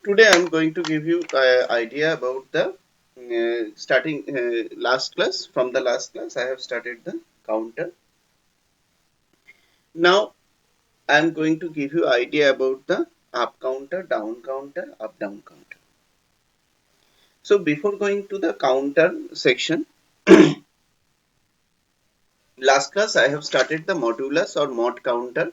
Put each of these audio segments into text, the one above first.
Today I'm going to give you idea about the starting last class. From the last class I have started the counter. Now I'm going to give you idea about the up counter, down counter, up down counter. So before going to the counter section, last class I have started the modulus or mod counter.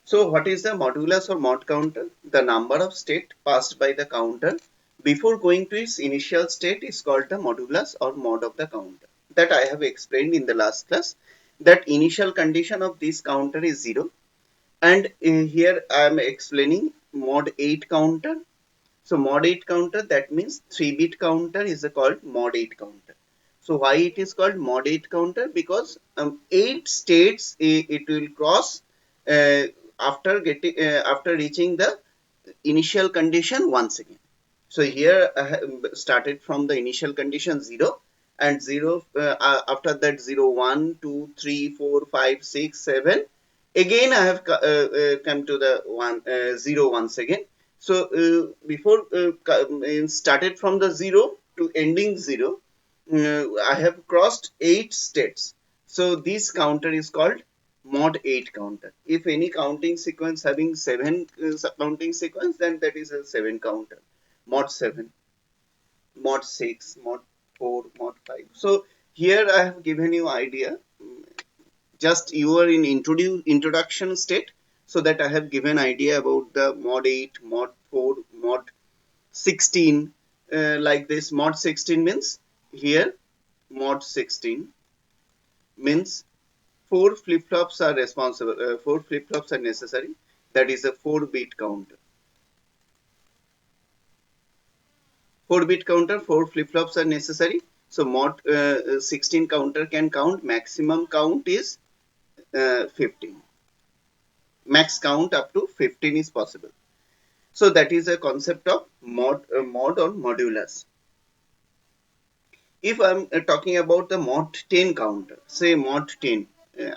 So what is the modulus or mod counter? The number of state passed by the counter before going to its initial state is called the modulus or mod of the counter. That I have explained in the last class. That initial condition of this counter is 0. And here I am explaining mod 8 counter. So mod 8 counter, that means 3-bit counter is called mod 8 counter. So why it is called mod 8 counter? Because 8 states it will cross uh, after reaching the initial condition once again. So here I have started from the initial condition 0 and 0 after that 0, 1, 2, 3, 4, 5, 6, 7. Again I have come to the 0 once again. So before started from the 0 to ending 0, I have crossed 8 states. So this counter is called mod 8 counter. If any counting sequence having 7 counting sequence, then that is a 7 counter. Mod 7, mod 6, mod 4, mod 5. So here I have given you idea. Just you are in introduction state, so that I have given idea about the mod 8, mod 4, mod 16. Like this, mod 16 means here mod 16 means 4 flip-flops are responsible, 4 flip-flops are necessary. That is a 4-bit counter. 4-bit counter, 4 flip-flops are necessary. So mod 16 counter can count. Maximum count is 15. Max count up to 15 is possible. So that is a concept of mod or modulus. If I'm talking about the mod 10 counter, say mod 10,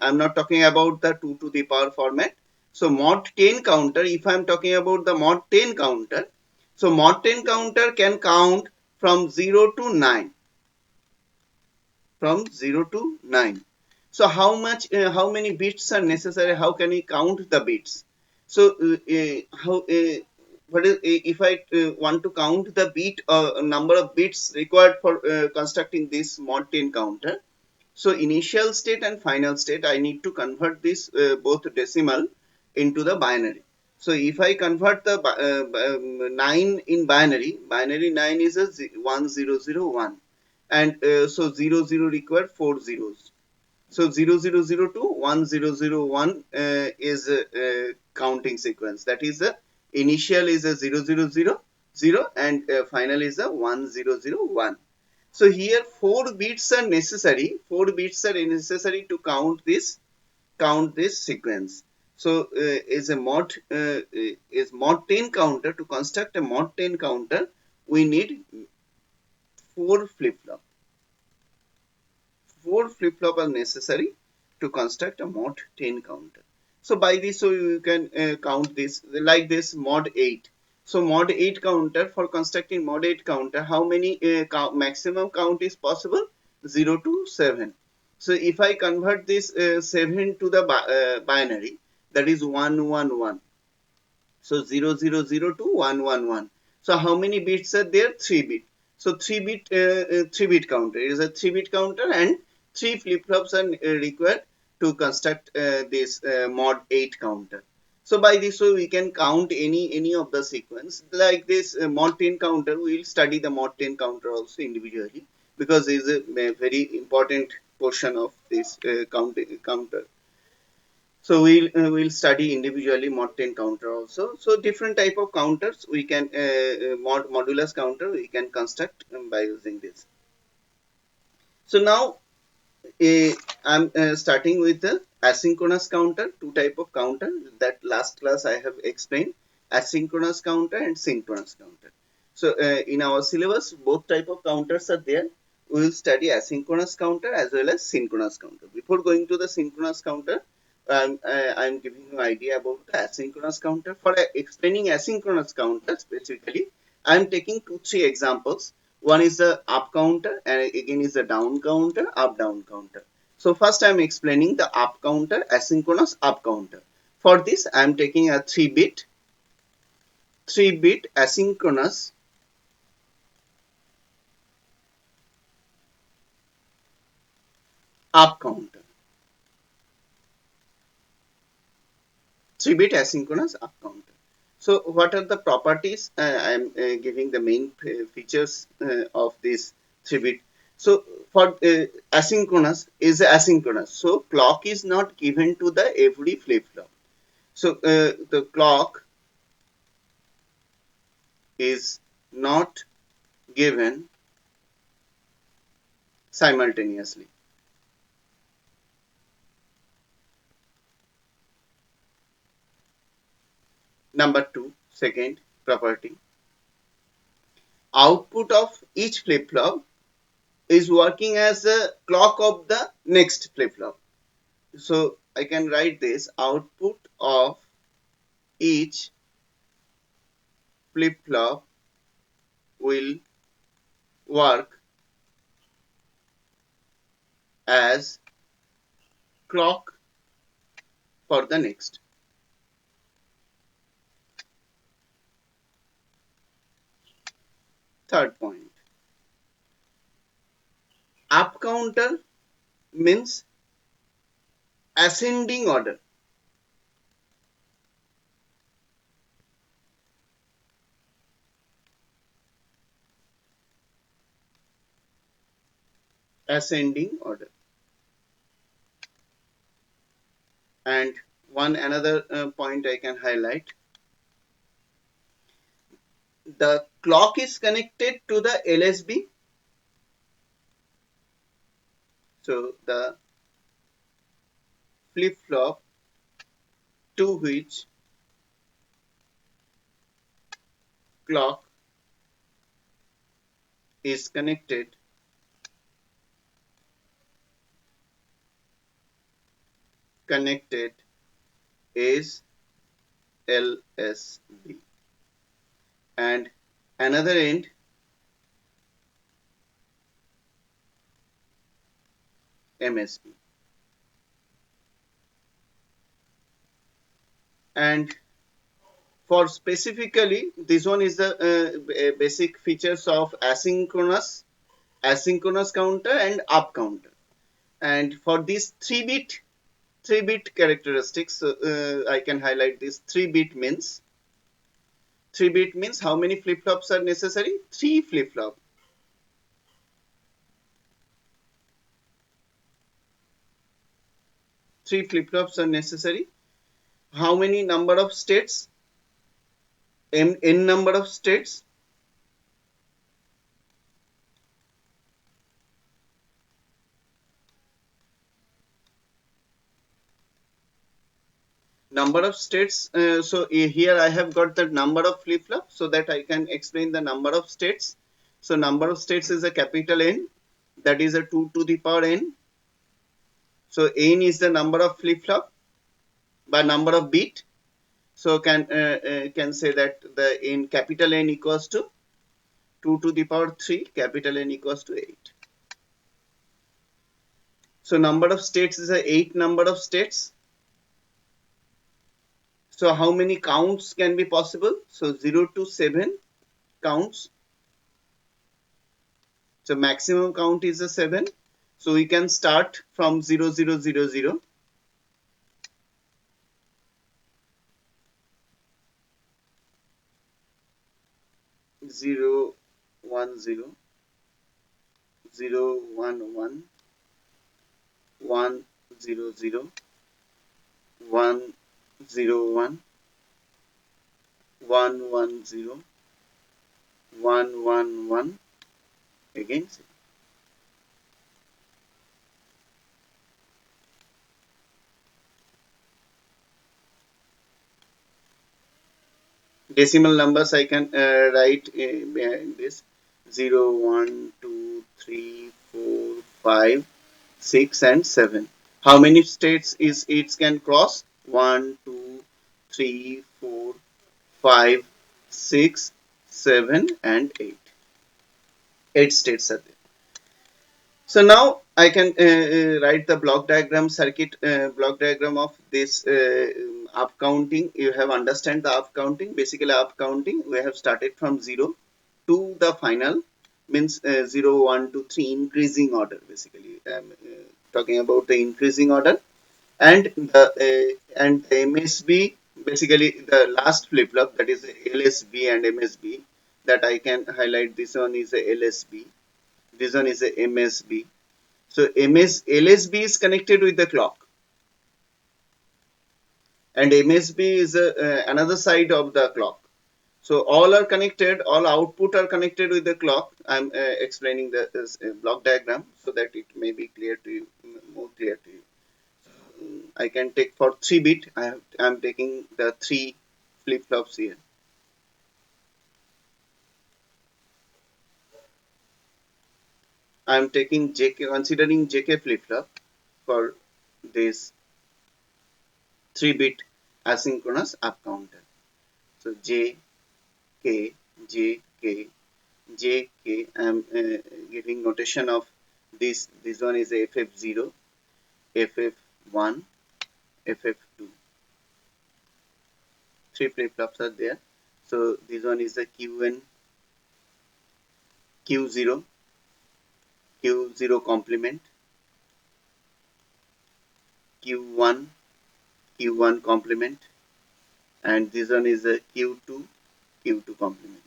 I'm not talking about the 2 to the power format. So mod 10 counter, if I'm talking about the mod 10 counter, so mod 10 counter can count from 0 to 9. From 0 to 9. So how many bits are necessary? How can we count the bits? So what is, if I want to count the bit number of bits required for constructing this mod 10 counter? So initial state and final state, I need to convert this both decimal into the binary. So if I convert the 9 in binary, binary 9 is a 1001, and so 00 require 4 zeros. So 0002 1001 is a counting sequence. That is the initial is a 0000 and final is a 1001. So here 4 bits are necessary. 4 bits are necessary to count this sequence. So is mod 10 counter. To construct a mod 10 counter, we need 4 flip flop. 4 flip flop are necessary to construct a mod 10 counter. So by this, so you can count this like this mod 8. So mod 8 counter, for constructing mod 8 counter, how many maximum count is possible? 0 to 7. So if I convert this 7 to the binary, that is 111. So 0002 111. So how many bits are there? 3 bit. So 3-bit counter. It is a 3-bit counter, and 3 flip flops are required to construct this mod 8 counter. So by this way we can count any of the sequence. Like this mod 10 counter, we will study the mod 10 counter also individually, because it is a very important portion of this counter. So we'll study individually mod 10 counter also. So different type of counters we can modulus counter we can construct by using this. So now I'm starting with the asynchronous counter. Two type of counter that last class I have explained: asynchronous counter and synchronous counter. So in our syllabus, both type of counters are there. We will study asynchronous counter as well as synchronous counter. Before going to the synchronous counter, I'm giving you idea about the asynchronous counter. For explaining asynchronous counter specifically, I'm taking two, three examples. One is the up counter and again is the down counter, up down counter. So first I'm explaining the up counter, asynchronous up counter. For this, I'm taking a 3-bit asynchronous up counter. 3-bit asynchronous up counter. So what are the properties? I'm giving the main features of this 3-bit. So for asynchronous is asynchronous. So clock is not given to the every flip flop. So the clock is not given simultaneously. Number two, second property. Output of each flip flop is working as a clock of the next flip flop. So I can write this output of each flip flop will work as clock for the next. Third point. Up counter means ascending order. Ascending order. And one another point I can highlight. The clock is connected to the LSB. So the flip flop to which clock is connected is LSB. And another end MSB. And for specifically, this one is the basic features of asynchronous counter and up counter. And for these 3-bit characteristics, I can highlight this 3-bit means how many flip flops are necessary? 3 flip flop. 3 flip flops are necessary. How many number of states? N number of states. Number of states. So here I have got the number of flip flop so that I can explain the number of states. So number of states is a capital N, that is a 2 to the power n. So n is the number of flip flop by number of bit. So can say that the in capital N equals to 2 to the power 3, capital N equals to 8. So number of states is a 8 number of states. So how many counts can be possible? So 0 to 7 counts. So maximum count is a 7. So we can start from 0, 0, 0, 0. 0, 1, 0, 0, 1, 1, 1, 0, 0, 1, 0, 1, 1, 1, 0, 1, 1, 1, again. Decimal numbers I can write behind this 0, 1, 2, 3, 4, 5, 6 and 7. How many states is it can cross? 1, 2, 3, 4, 5, 6, 7, and 8. 8 states are there. So now I can write the block diagram circuit block diagram of this up counting. You have understand the up counting. Basically, up counting we have started from 0 to the final, means 0, 1, 2, 3 increasing order. Basically, I'm talking about the increasing order, and the MSB, basically the last flip flop, that is LSB and MSB, that I can highlight. This one is a LSB. This one is a MSB. So LSB is connected with the clock, and MSB is another side of the clock. So all are connected, all output are connected with the clock. I'm explaining the block diagram so that it may be clear to you, more clear to you. I can take for 3 bit. I'm taking the 3 flip flops here. I'm taking JK, considering JK flip flop for this 3 bit asynchronous up counter. So J K J K J K. I'm giving notation of this. This one is FF0, FF1, FF2. 3 flip flops are there. So this one is the QN, Q0, Q0 complement, Q1, Q1 complement, and this one is a Q2, Q2 complement.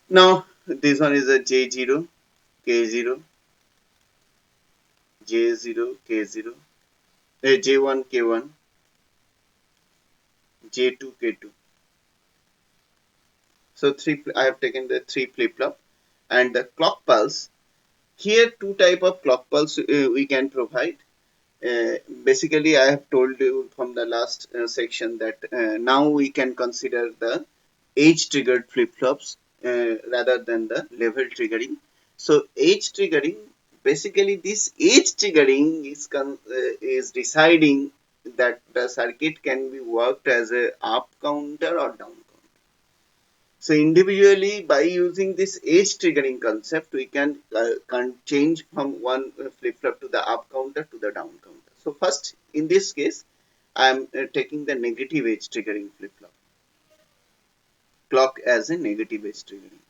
Now this one is a J0, K0, J0, K0, J1, K1, J2, K2. So I have taken the 3 flip flop, and the clock pulse. Here 2 type of clock pulse we can provide. Basically, I have told you from the last section that now we can consider the age triggered flip flops rather than the level triggering. So age triggering, basically this age triggering is deciding that the circuit can be worked as a up counter or down counter. So individually, by using this age triggering concept, we can change from one flip flop to the up counter to the down counter. So first, in this case, I am taking the negative age triggering flip flop. Clock as a negative age triggering.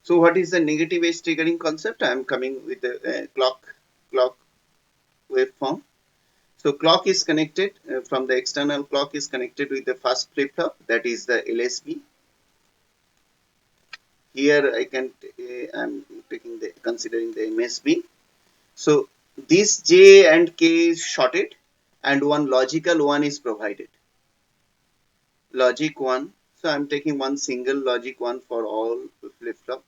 So what is the negative age triggering concept? I am coming with the clock waveform. So clock is connected from the external clock is connected with the first flip flop, that is the LSB. Here I can I'm taking the considering the MSB. So this J and K is shorted, and one logical one is provided. Logic one. So I'm taking one single logic one for all flip flop.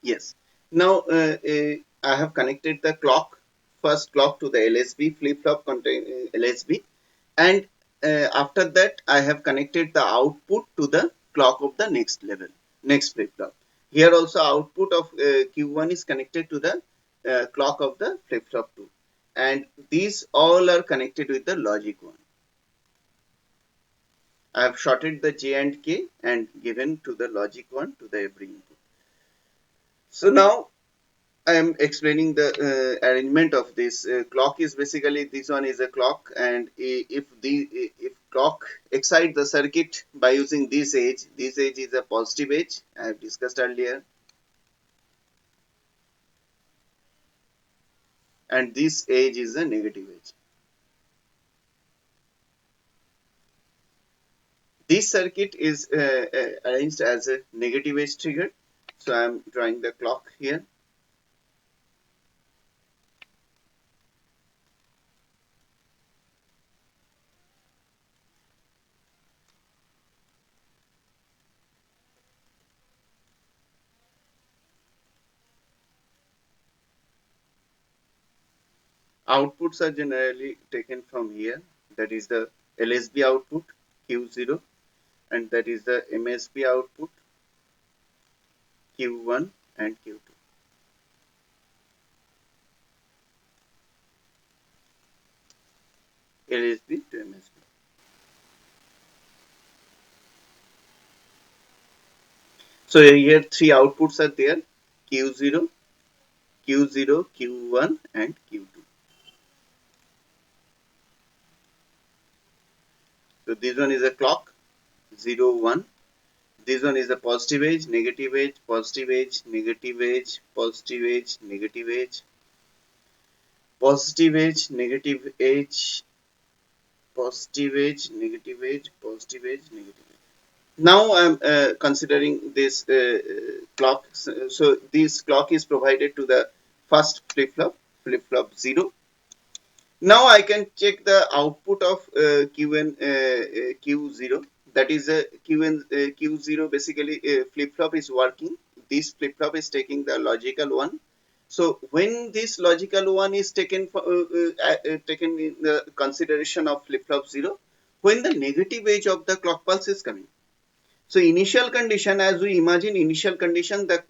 Yes. Now I have connected the first clock to the LSB flip flop contain LSB, and after that I have connected the output to the clock of the next level, next flip flop. Here also output of Q1 is connected to the clock of the flip flop 2, and these all are connected with the logic 1. I have shorted the J and K and given to the logic 1 to the every input. So now I am explaining the arrangement of this clock. Is basically this one is a clock, and if clock excite the circuit by using this edge is a positive edge I have discussed earlier, and this edge is a negative edge. This circuit is arranged as a negative edge trigger. So I am drawing the clock here. Outputs are generally taken from here. That is the LSB output Q0, and that is the MSB output Q1 and Q2. LSB to MSB. So here three outputs are there: Q0, Q0, Q1, and Q2. So this one is a clock 0, 1. This one is a positive edge, negative edge, positive edge, negative edge, positive edge, negative edge, positive edge, negative edge, positive edge, negative edge, positive edge, negative edge. Now I'm considering this clock. So this clock is provided to the first flip flop 0. Now I can check the output of Q0. That is a Q0. Basically, flip flop is working. This flip flop is taking the logical one. So when this logical one is taken in the consideration of flip flop 0, when the negative edge of the clock pulse is coming. So initial condition, as we imagine initial condition, the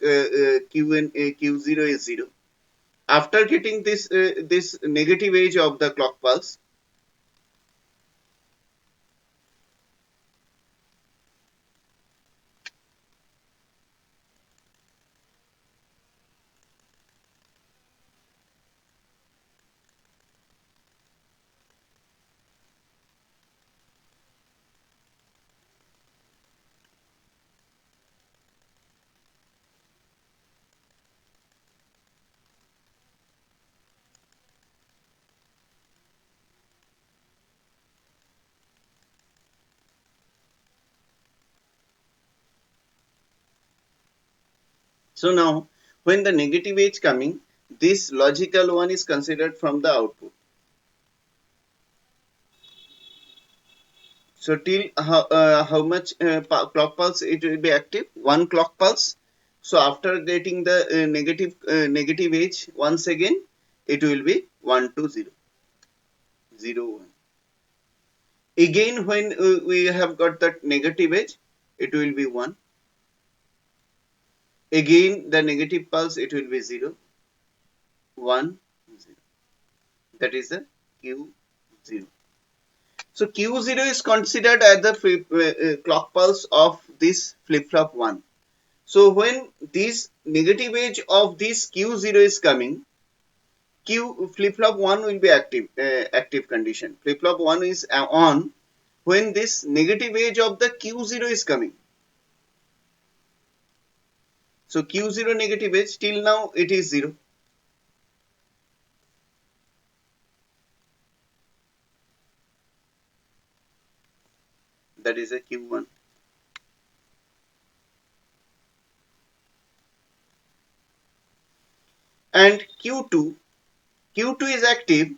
Q0 is 0. After getting this negative edge of the clock pulse, so now when the negative edge coming, this logical one is considered from the output. So till how much clock pulse it will be active? One clock pulse. So after getting the negative edge once again, it will be 1 to 0, 0, 1. Again when we have got that negative edge, it will be 1. Again the negative pulse, it will be 0, 1, 0. That is the Q0. So Q0 is considered as the clock pulse of this flip flop 1. So when this negative edge of this Q0 is coming, Q flip flop 1 will be active condition. Flip flop 1 is on when this negative edge of the Q0 is coming. So Q0 negative edge, till now it is 0. That is a Q1. And Q2 is active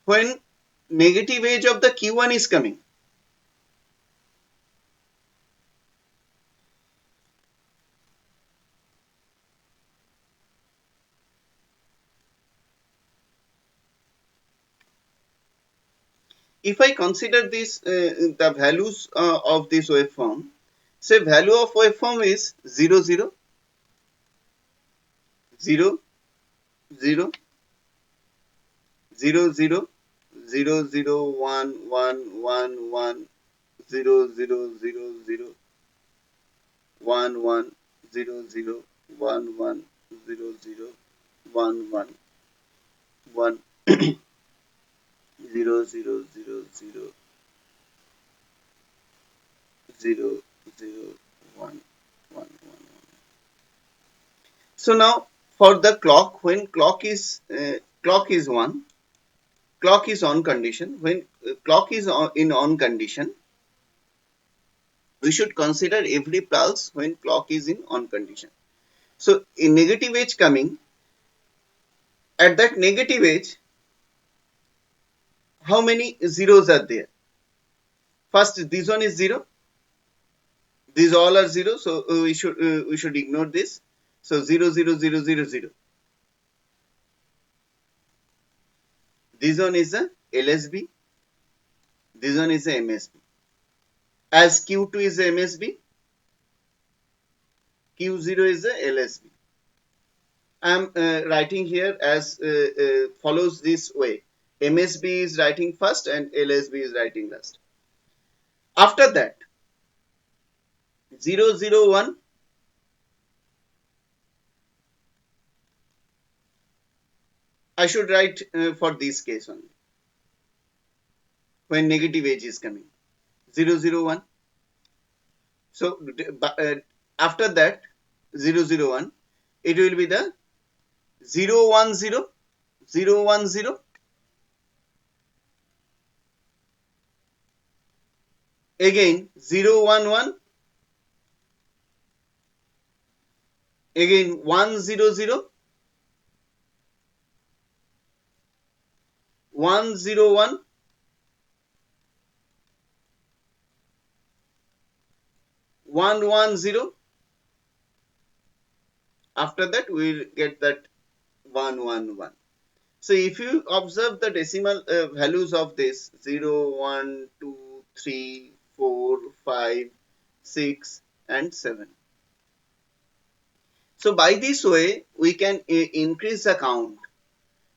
when negative edge of the Q1 is coming. If I consider this the values of this waveform, say value of waveform is 0, 0, 0, 0, 0, 0, 0, 0, 1, 1, 1, 1, 0, 0, 0, 0, 1, 1, 0, 0, 1, 1, 0, 0, 1, 1, 1, 0, 0, 0, 0, 0, 0, 1, 1, 1. So now for the clock, when clock is 1, clock is on condition. When clock is in on condition, we should consider every pulse when clock is in on condition. So in negative edge coming, at that negative edge, how many zeros are there? First, this one is 0. These all are 0. So we should ignore this. So 0, 0, 0, 0, 0. This one is a LSB. This one is a MSB. As Q2 is a MSB, Q0 is a LSB. I am writing here as follows this way. MSB is writing first and LSB is writing last. After that, 001, I should write for this case only when negative age is coming. 001. So after that 001, it will be the 010, 010, again 011, again 100, 101, 110. After that we will get that 111. So if you observe the decimal values of this 0, 1, 2, 3, 4, 5, 6 and 7. So by this way we can increase the count.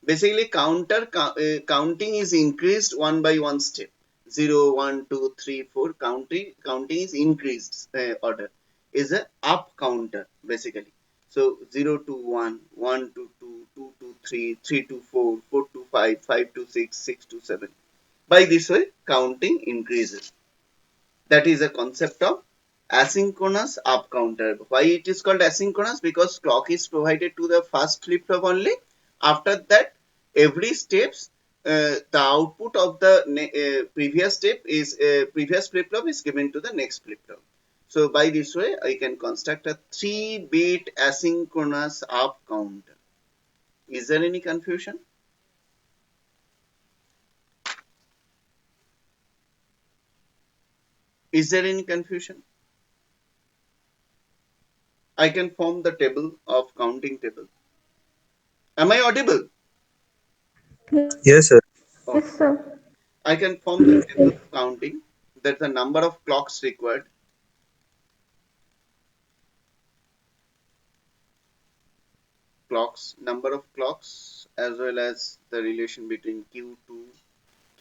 Basically counting is increased one by one step. 0, 1, 2, 3, 4. Counting is increased order. Is a up counter basically. So 0 to 1, 1 to 2, 2 to 3, 3 to 4, 4 to 5, 5 to 6, 6 to 7. By this way counting increases. That is a concept of asynchronous up counter. Why it is called asynchronous? Because clock is provided to the first flip flop only. After that, every steps the output of the previous step is previous flip flop is given to the next flip flop. So by this way, I can construct a 3-bit asynchronous up counter. Is there any confusion? Is there any confusion? I can form the table of counting table. Am I audible? Yes, sir. Okay. I can form the table of counting. That's the number of clocks required. Clocks, number of clocks, as well as the relation between Q2,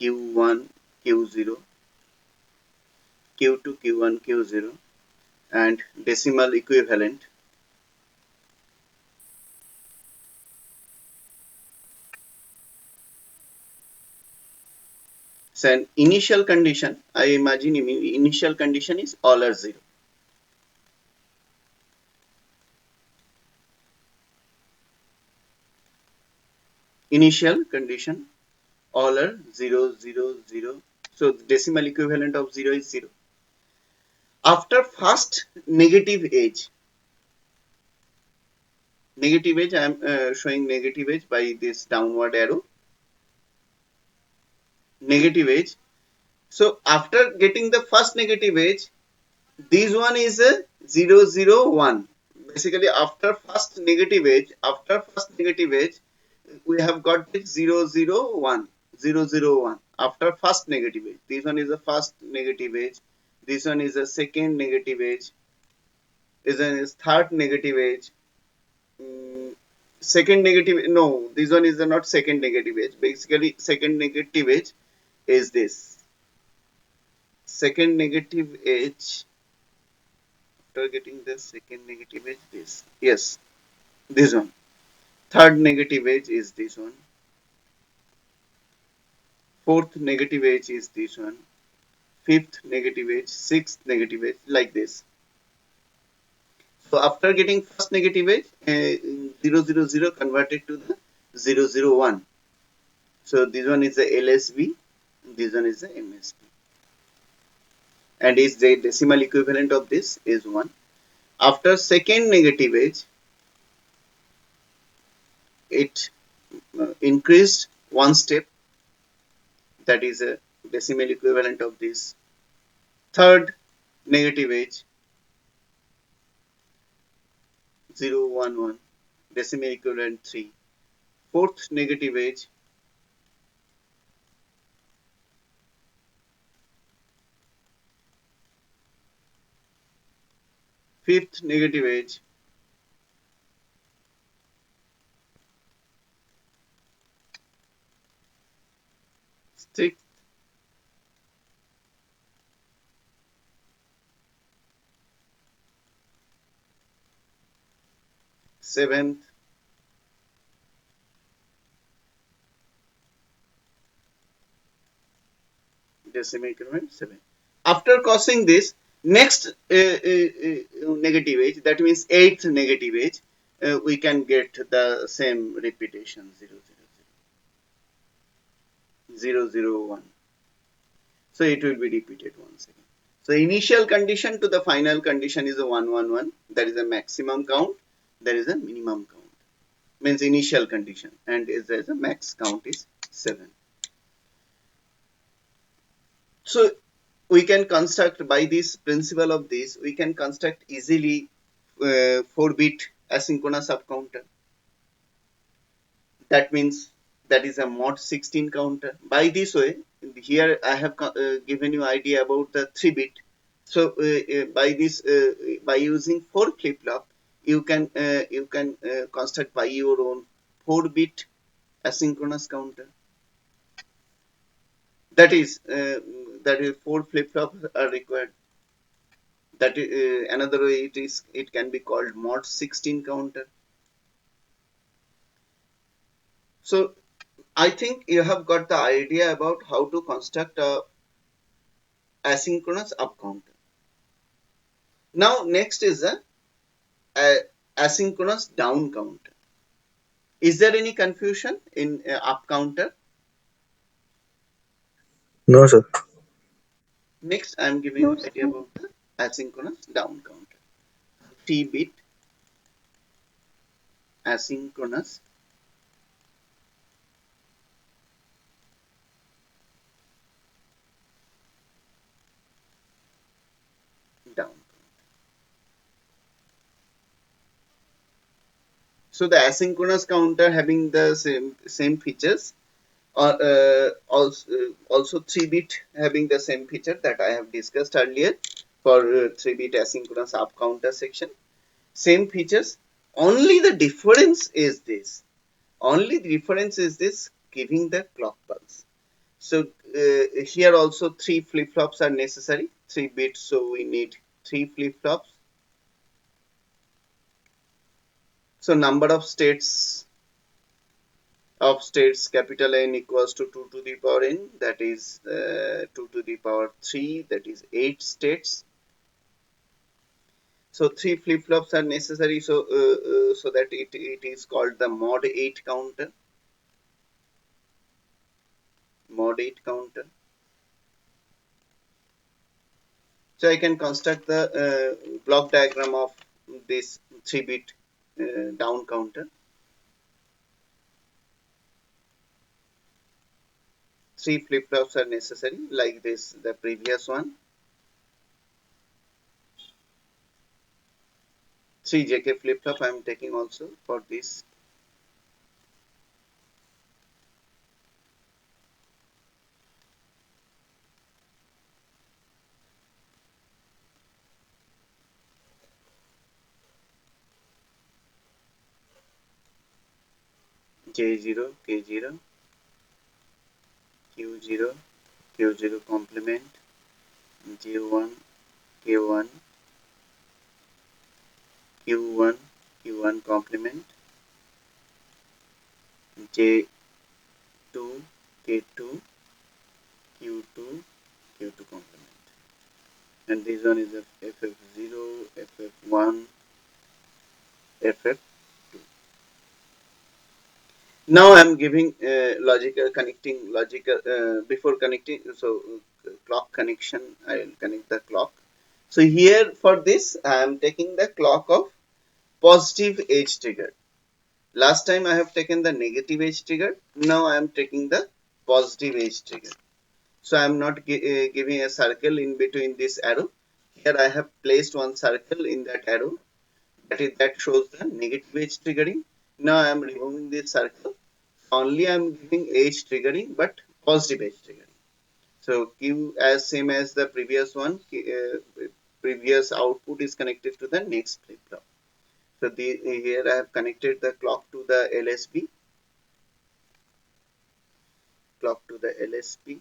Q1, Q0, Q2, Q1, Q0, and decimal equivalent. So an initial condition, I imagine initial condition is all are 0. Initial condition all are 0, 0, 0. So the decimal equivalent of 0 is 0. After first negative edge, I am showing negative edge by this downward arrow, negative edge. So after getting the first negative edge, this one is a 0, 0, 1. Basically after first negative edge, we have got this 0, 0, 1, 0, 0, 1. After first negative edge, this one is the first negative edge, this one is the second negative edge, this one is third negative edge, mm, second negative, no, this one is not second negative edge. Basically second negative edge is this, second negative edge. After getting the second negative edge, this, yes, this one. Third negative edge is this one, fourth negative edge is this one, fifth negative edge, sixth negative edge, like this. So after getting first negative edge, 0, 0, 0 converted to the 0, 0, 1. So this one is the LSB, this one is the MSB, and is the decimal equivalent of this is 1. After second negative edge, it increased one step, that is a decimal equivalent of this. Third negative edge, 0, 1, 1, decimal equivalent 3. Fourth negative edge, fifth negative edge, sixth, seventh, decimal increment 7. After crossing this, next negative edge, that means eighth negative edge, we can get the same repetition 0, 0, 0, 0, 0, 1. So it will be repeated once again. So initial condition to the final condition is a 1, 1, 1. That is a maximum count. There is a minimum count. Means initial condition, and is there is a max count is 7. So we can construct by this principle of this, we can construct easily 4-bit asynchronous up counter. That means that is a mod 16 counter. By this way, here I have given you idea about the 3-bit. So by this, by using 4 flip flop, you can construct by your own 4-bit asynchronous counter. That is 4 flip flops are required. That another way it can be called mod 16 counter. So I think you have got the idea about how to construct a asynchronous up counter. Now next is a asynchronous down counter. Is there any confusion in up counter? No, sir. Next I am giving you idea about the asynchronous down counter. T-bit asynchronous down. So the asynchronous counter having the same features, also 3-bit having the same feature that I have discussed earlier for 3-bit asynchronous up counter section. Same features. Only the difference is this. Only the difference is this, giving the clock pulse. So here also 3 flip flops are necessary. 3 bits, so we need 3 flip flops. So number of states capital N equals to 2 to the power n, that is 2 to the power 3, that is 8 states. So 3 flip flops are necessary, so so that it is called the mod 8 counter. Mod 8 counter. So I can construct the block diagram of this 3-bit down counter. 3 flip flops are necessary, like this, the previous one. 3 JK flip flop I am taking also for this. J0, K0, Q0, Q0 complement, J1, K1, Q1, Q1 complement, J2, K2, Q2, Q2 complement. And this one is FF0, FF1, FF2. Now I am giving logical connecting logical before connecting, so clock connection, I will connect the clock. So here for this I am taking the clock of positive edge trigger. Last time I have taken the negative edge trigger. Now I am taking the positive edge trigger. So I am not giving a circle in between this arrow. Here I have placed one circle in that arrow. That shows the negative edge triggering. Now I am removing this circle. Only I am giving edge triggering, but positive edge triggering. So Q as same as the previous one. previous output is connected to the next flip flop. So here I have connected the clock to the LSB, clock to the LSB.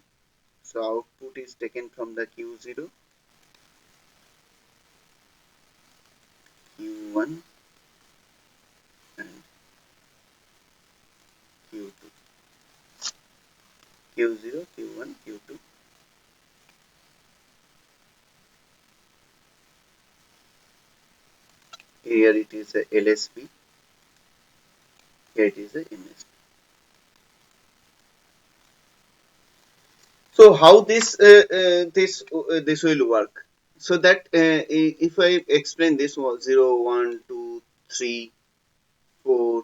So output is taken from the Q0, Q1 and Q2. Q0, Q1, Q2. Here it is a LSB, here it is a MSB. So how this will work? So that if I explain this was 0, 1, 2, 3, 4,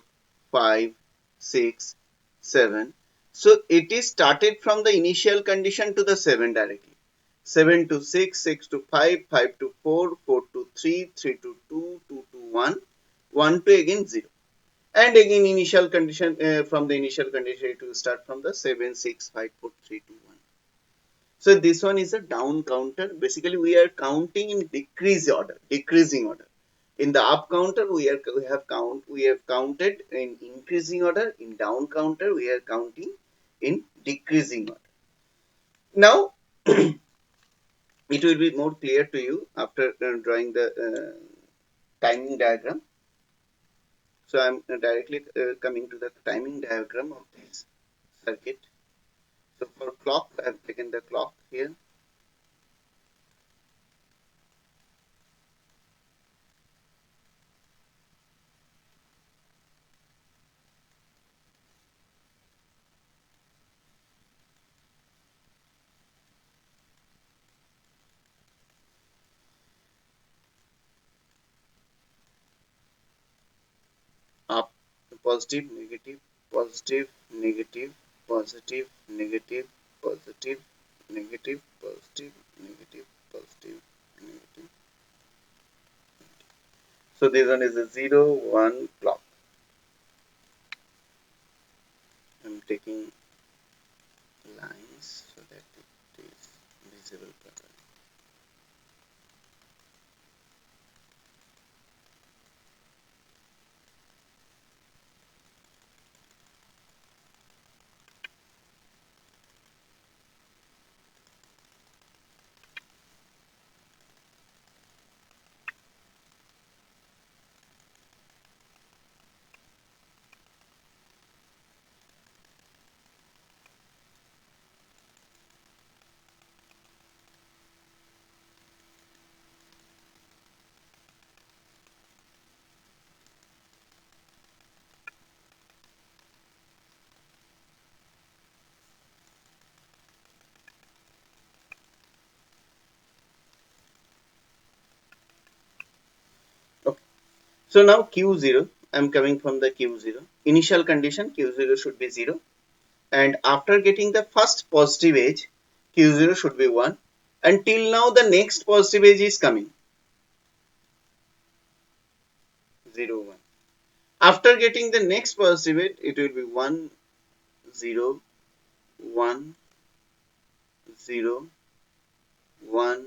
5, 6, 7. So it is started from the initial condition to the 7 directly. 7 to 6, 6 to 5, 5 to 4, 4 to 3, 3 to 2, 2 to 1, 1 to again 0. And again initial condition from the initial condition it will start from the 7, 6, 5, 4, 3, 2, 1. So this one is a down counter. Basically, we are counting in decreasing order. In the up counter, we have counted in increasing order. In down counter, we are counting in decreasing order. Now, it will be more clear to you after drawing the timing diagram. So I'm directly coming to the timing diagram of this circuit. So for clock, I have taken the clock here. Up, positive, negative, positive, negative, positive, negative, positive, negative, positive, negative, positive, negative. So this one is a 0, 1 clock. I'm taking lines so that it is visible properly. Okay. So now Q0, I'm coming from the Q0. Initial condition Q0 should be 0. And after getting the first positive edge, Q0 should be 1. Until now, the next positive edge is coming 0, 1. After getting the next positive edge, it will be 1, 0, 1, 0, 1,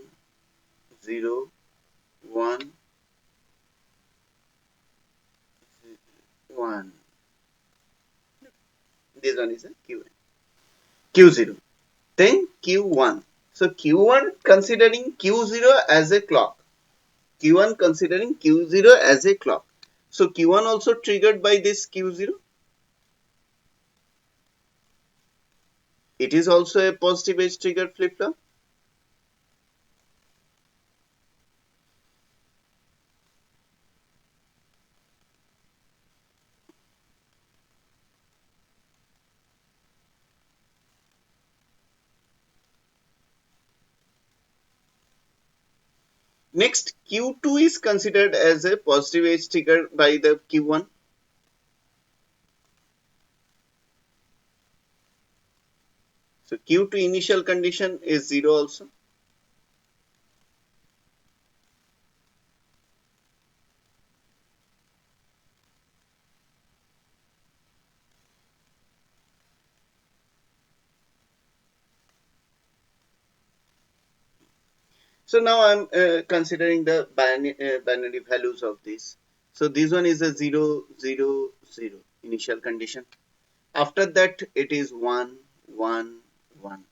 0, 1, 1. This one is a Q. Q0. Then Q1. So Q1 considering Q0 as a clock. Q1 considering Q0 as a clock. So Q1 also triggered by this Q0. It is also a positive edge triggered flip flop. Next, Q2 is considered as a positive edge triggered by the Q1. So Q2 initial condition is 0 also. So now I'm considering the binary values of this. So this one is a 0, 0, 0 initial condition. After that, it is 1, 1, 1.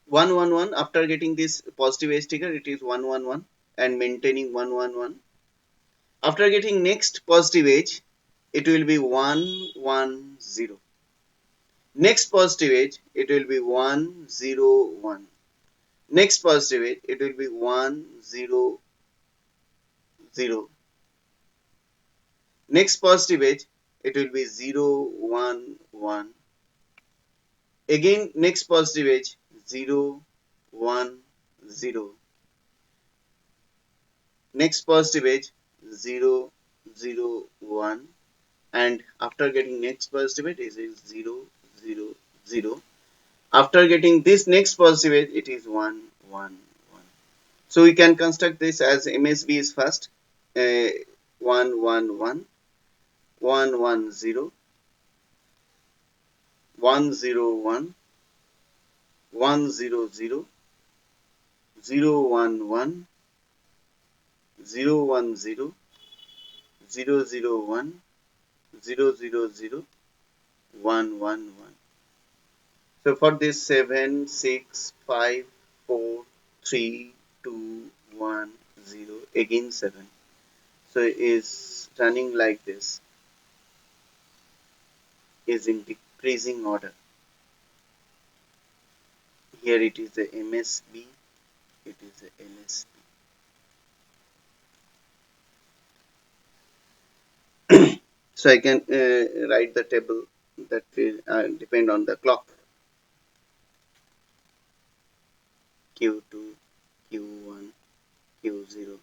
1, 1, 1. After getting this positive edge trigger, it is 1, 1, 1 and maintaining 1, 1, 1. After getting next positive edge, it will be 1, 1, 0. Next positive edge, it will be 1, 0, 1. Next positive edge, it will be 1, 0, 0. Next positive edge, it will be 0, 1, 1. Again, next positive edge, 0, 1, 0. Next positive edge, 0, 0, 1. And after getting next positive edge, it is 0, 0, 0. After getting this next positive edge, it is 1, 1, 1. So we can construct this as MSB is first, 1, 1, 1, 1, 1, 0, 1, 0, 1, 1, 0, 0, 0, 1, 1, 0, 1, 0, 0, 0, 1, 0, 0, 0, 1, 1, 1. So for this 7, 6, 5, 4, 3, 2, 1, 0, again 7. So it is running like this, is in decreasing order. Here it is the MSB, it is the LSB. So I can write the table that will depend on the clock. Q2, Q1, Q0,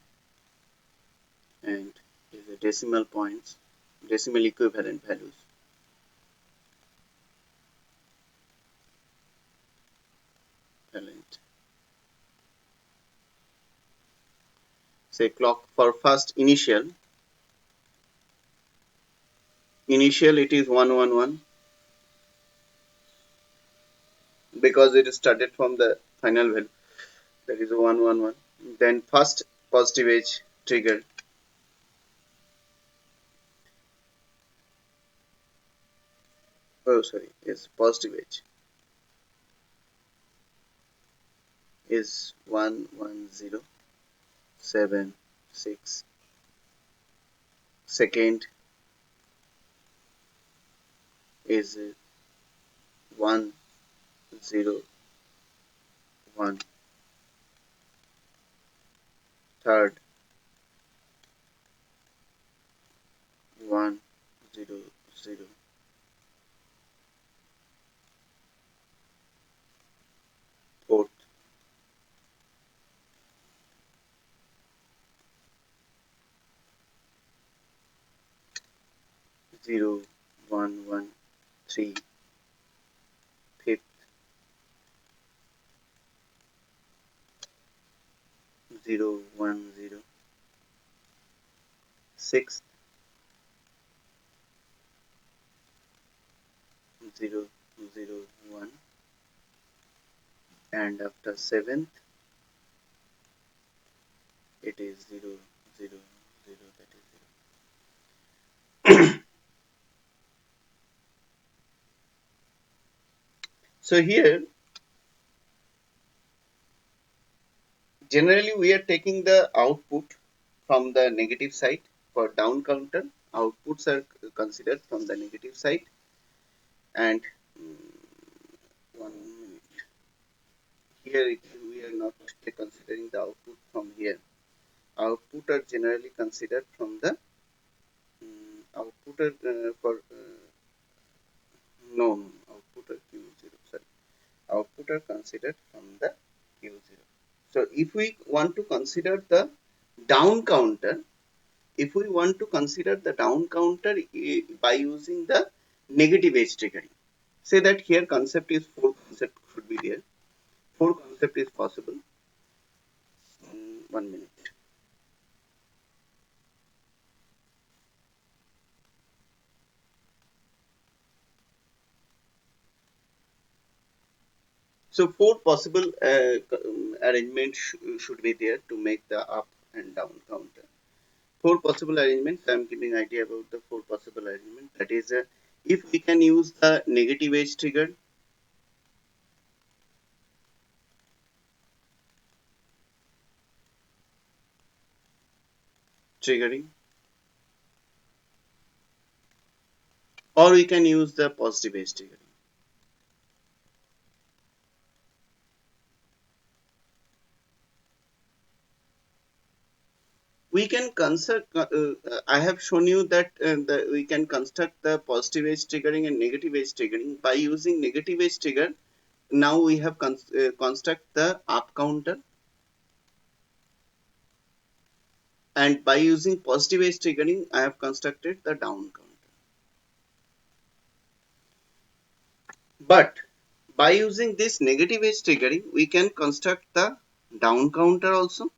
and the decimal points, decimal equivalent values. Say clock for first initial it is 111 because it started from the final value, that is 111. Then first positive edge triggered, oh sorry, yes, positive edge is 11076. Second is 101. Third 100. Fourth 0113. Fifth 010. Sixth 001. And after seventh it is 000, that is 0. So here generally we are taking the output from the negative side. For down counter, outputs are considered from the negative side. And one minute, here we are not considering the output from here. Output are generally considered from the output are for no, output are Q0, sorry, output are considered from the Q0. So if we want to consider the down counter, if we want to consider the down counter by using the negative edge triggering, say that here concept is 4 concept should be there. 4 concept is possible. 1 minute. So four possible arrangements should be there to make the up and down counter. Four possible arrangements. I am giving idea about the four possible arrangements. That is, if we can use the negative edge triggering, or we can use the positive edge triggering. We can construct. I have shown you that we can construct the positive edge triggering and negative edge triggering by using negative edge trigger. Now we have construct the up counter, and by using positive edge triggering, I have constructed the down counter. But by using this negative edge triggering, we can construct the down counter also,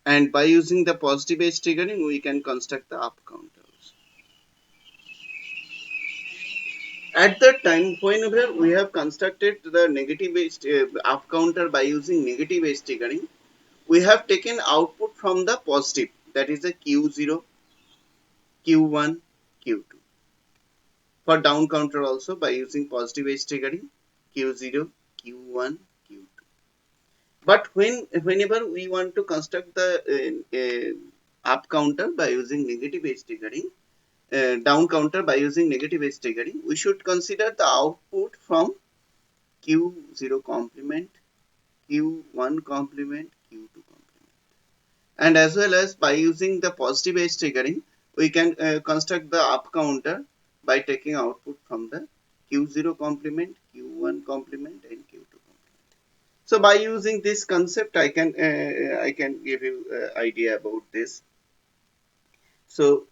and by using the positive edge triggering, we can construct the up counter also. At that time, whenever we have constructed the negative edge up counter by using negative edge triggering, we have taken output from the positive, that is the Q0, Q1, Q2. For down counter also by using positive edge triggering, Q0, Q1, Q2. But whenever we want to construct the up counter by using negative edge triggering, down counter by using negative edge triggering, we should consider the output from Q0 complement, Q1 complement, Q2 complement. And as well as by using the positive edge triggering, we can construct the up counter by taking output from the Q0 complement, Q1 complement, and Q2 complement. So by using this concept, I can give you idea about this. So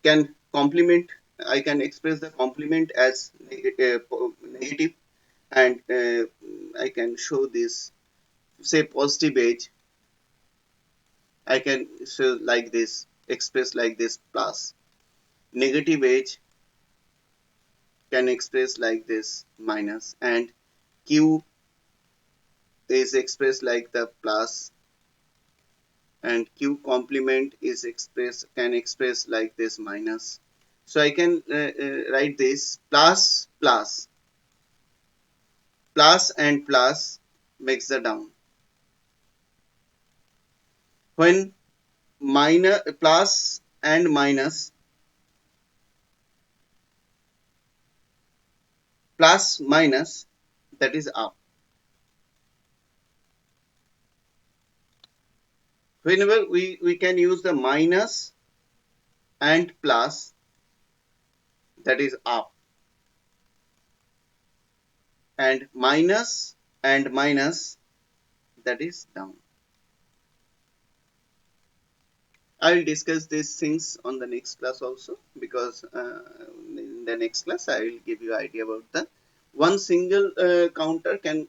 can complement, I can express the complement as negative, and I can show this, say positive edge. I can show like this, express like this plus. Negative edge can express like this minus, and Q is expressed like the plus, and Q complement is expressed, can express like this minus. So I can write this plus plus, plus and plus makes the down. When minus, plus and minus, plus minus, that is up. Whenever we can use the minus and plus, that is up, and minus and minus, that is down. I will discuss these things on the next class also, because in the next class I will give you idea about the one single counter can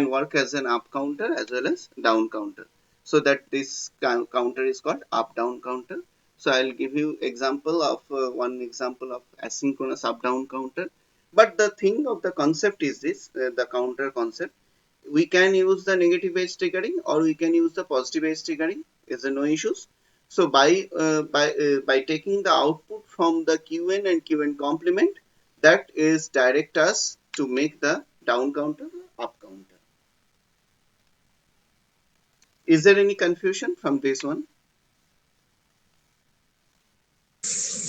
work as an up counter as well as down counter. So that this counter is called up down counter. So I will give you example of one example of asynchronous up down counter. But the thing of the concept is this, the counter concept. We can use the negative edge triggering or we can use the positive edge triggering. Is there no issues? So by taking the output from the Qn and Qn complement, that is direct us to make the down counter up counter. Is there any confusion from this one?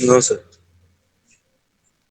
No, sir.